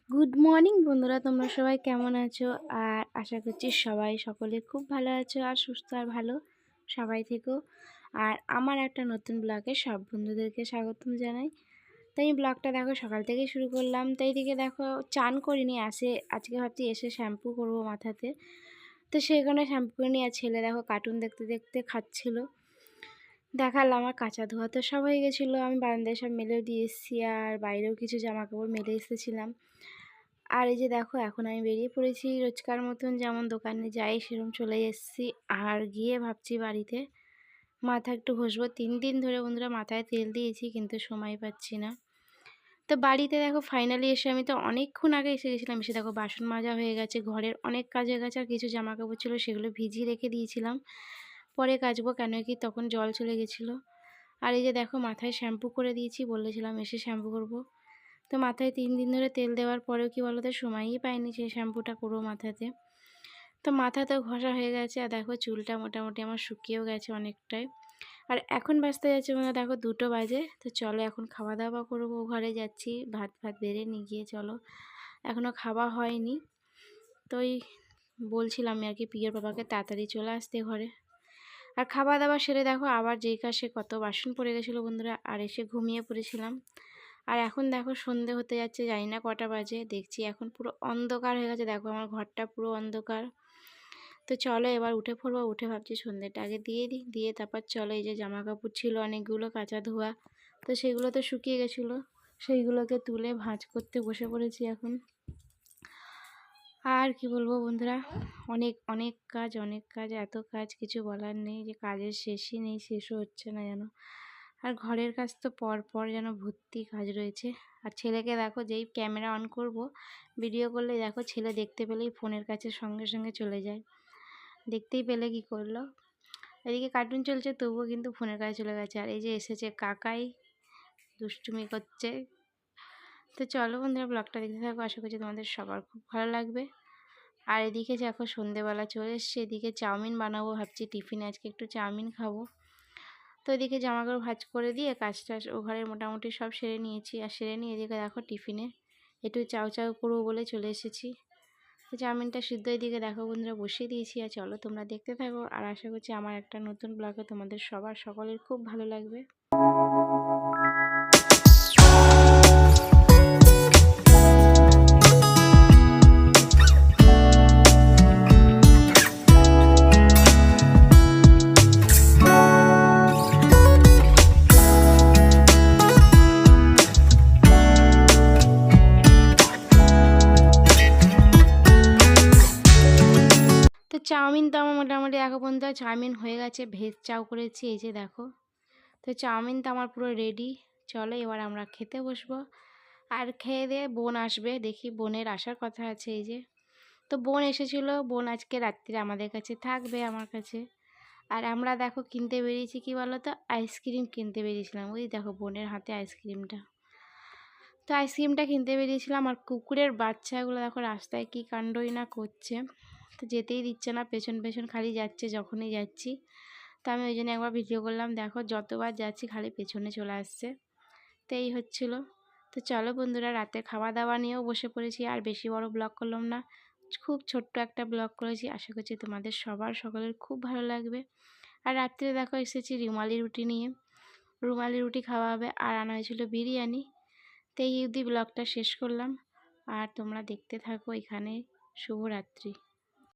Good morning বন্ধুরা, তোমরা সবাই কেমন আছো? আর আশা করছি সবাই সকলে খুব ভালো আছো আর সুস্থ আর ভালো সবাই থেকো। আর আমার একটা নতুন ব্লগে সব বন্ধুদেরকে স্বাগতম জানাই। তাই আমি ব্লগটা দেখো সকাল থেকেই শুরু করলাম। তাই দিকে দেখো চান করিনি, আজকে ভাবছি এসে শ্যাম্পু করব মাথাতে। তো সেখানে শ্যাম্পু করে নিয়ে আর ছেলে দেখো কার্টুন দেখতে দেখতে খাচ্ছিল। দেখালাম আমার কাঁচা ধোয়া তো সব হয়ে গেছিলো, আমি বারান্দায় সব মেলেও দিয়ে এসেছি আর বাইরেও কিছু জামা কাপড় মেলে এসেছিলাম। আর এই যে দেখো এখন আমি বেরিয়ে পড়েছি রোজকার মতন, যেমন দোকানে যাই সেরকম চলে এসেছি। আর গিয়ে ভাবছি বাড়িতে মাথা একটু ঘষবো। 3 দিন ধরে বন্ধুরা মাথায় তেল দিয়েছি কিন্তু সময় পাচ্ছি না। তো বাড়িতে দেখো ফাইনালি এসে, আমি তো অনেকক্ষণ আগে এসে গেছিলাম, এসে দেখো বাসন মাজা হয়ে গেছে, ঘরের অনেক কাজ হয়ে গেছে। আর কিছু জামা কাপড় ছিল সেগুলো ভিজিয়ে রেখে দিয়েছিলাম, পরে কাচবো, কেন কি তখন জল চলে গেছিলো। আর এই যে দেখো মাথায় শ্যাম্পু করে দিয়েছি, বলেছিলাম এসে শ্যাম্পু করব। তো মাথায় 3 দিন ধরে তেল দেওয়ার পরেও কি বলো তো সময়ই পাইনি সেই শ্যাম্পুটা করবো মাথাতে। তো মাথা তো ঘষা হয়ে গেছে, আর দেখো চুলটা মোটামুটি আমার শুকিয়েও গেছে অনেকটাই। আর এখন বাজতে যাচ্ছে মানে দেখো 2টো বাজে। তো চলো এখন খাওয়া দাওয়া করবো, ঘরে যাচ্ছি ভাত বেড়ে নিয়ে গিয়ে। চলো, এখনও খাওয়া হয়নি। তো ওই বলছিলাম আর কি পিয়ের বাবাকে তাড়াতাড়ি চলে আসতে ঘরে। আর খাওয়া দাওয়া সেরে দেখো আবার যেই কাছে কত বাসন পড়ে গেছিলো বন্ধুরা, আর এসে ঘুমিয়ে পড়েছিলাম। আর এখন দেখো সন্ধে হতে যাচ্ছে, জানি না কটা বাজে, দেখছি এখন পুরো অন্ধকার হয়ে গেছে, দেখো আমার ঘরটা পুরো অন্ধকার। তো চলো এবার উঠে পড়বো, উঠে ভাবছি সন্ধ্যেটা আগে দিয়ে দিই, দিয়ে তারপর চলো এই যে জামা কাপড় ছিল অনেকগুলো কাঁচা ধোয়া, তো সেগুলো তো শুকিয়ে গেছিলো, সেইগুলোকে তুলে ভাঁজ করতে বসে পড়েছি এখন। আর কি বলবো বন্ধুরা, অনেক অনেক কাজ, এত কাজ কিছু বলার নেই, যে কাজের শেষই নেই, শেষও হচ্ছে না যেন। আর ঘরের কাজ তো পর যেন ভর্তি কাজ রয়েছে। আর ছেলেকে দেখো যেই ক্যামেরা অন করব, ভিডিও করলে দেখো ছেলে দেখতে পেলেই ফোনের কাছে সঙ্গে সঙ্গে চলে যায়। দেখতেই পেলে কি করলো, এদিকে কার্টুন চলছে তবুও কিন্তু ফোনের কাছে চলে গেছে। আর এই যে এসেছে কাকাই, দুষ্টুমি করছে। তো চলো বন্ধুরা ব্লগটা দেখতে থাকো, আশা করছি তোমাদের সবার খুব ভালো লাগবে। আর এদিকে দেখো সন্ধেবেলা চলে এসছে, এদিকে চাউমিন বানাবো ভাবছি টিফিনে, আজকে একটু চাউমিন খাবো। তো এদিকে জামাকাপড় ভাঁজ করে দিয়ে কাজটা ও ঘরের মোটামুটি সব সেরে নিয়েছি। আর সেরে নিয়ে এদিকে দেখো টিফিনে একটু চাউ করবো বলে চলে এসেছি। তো চাউমিনটা সিদ্ধ এদিকে দেখো বন্ধুরা বসিয়ে দিয়েছি। আর চলো তোমরা দেখতে থাকো, আর আশা করছি আমার একটা নতুন ব্লগে তোমাদের সকলের খুব ভালো লাগবে। তো চাউমিন তো আমার মোটামুটি দেখো বন্ধুরা চাউমিন হয়ে গেছে, ভেজ চাউ করেছি এই যে দেখো। তো চাউমিন তো আমার পুরো রেডি, চলো এবার আমরা খেতে বসবো। আর খেয়ে দিয়ে বোন আসবে, দেখি বোনের আসার কথা আছে এই যে। তো বোন এসেছিলো, বোন আজকে রাত্রিরে আমাদের কাছে থাকবে, আমার কাছে। আর আমরা দেখো কিনতে বেরিয়েছি কি বলো তো, আইসক্রিম কিনতে বেরিয়েছিলাম। ওই দেখো বোনের হাতে আইসক্রিমটা। তো আইসক্রিমটা কিনতে বেরিয়েছিলাম, আর কুকুরের বাচ্চাগুলো দেখো রাস্তায় কি কাণ্ডই না করছে। তো যেতেই দিচ্ছে না, পেছন পেছন খালি যাচ্ছে যখনই যাচ্ছি। তো আমি ওই জন্য একবার ভিডিও করলাম, দেখো যতবার যাচ্ছি খালি পেছনে চলে আসছে। তো এই হচ্ছিলো। তো চলো বন্ধুরা রাতে খাওয়া দাওয়া নিয়েও বসে পড়েছি, আর বেশি বড় ব্লগ করলাম না, খুব ছোট্ট একটা ব্লগ করেছি। আশা করছি তোমাদের সকলের খুব ভালো লাগবে। আর রাত্রে দেখো এসেছি রুমালি রুটি নিয়ে, রুমালি রুটি খাওয়া হবে, আর আনা হয়েছিল বিরিয়ানি। তো এই অবধি ব্লগটা শেষ করলাম, আর তোমরা দেখতে থাকো এখানে। শুভরাত্রি।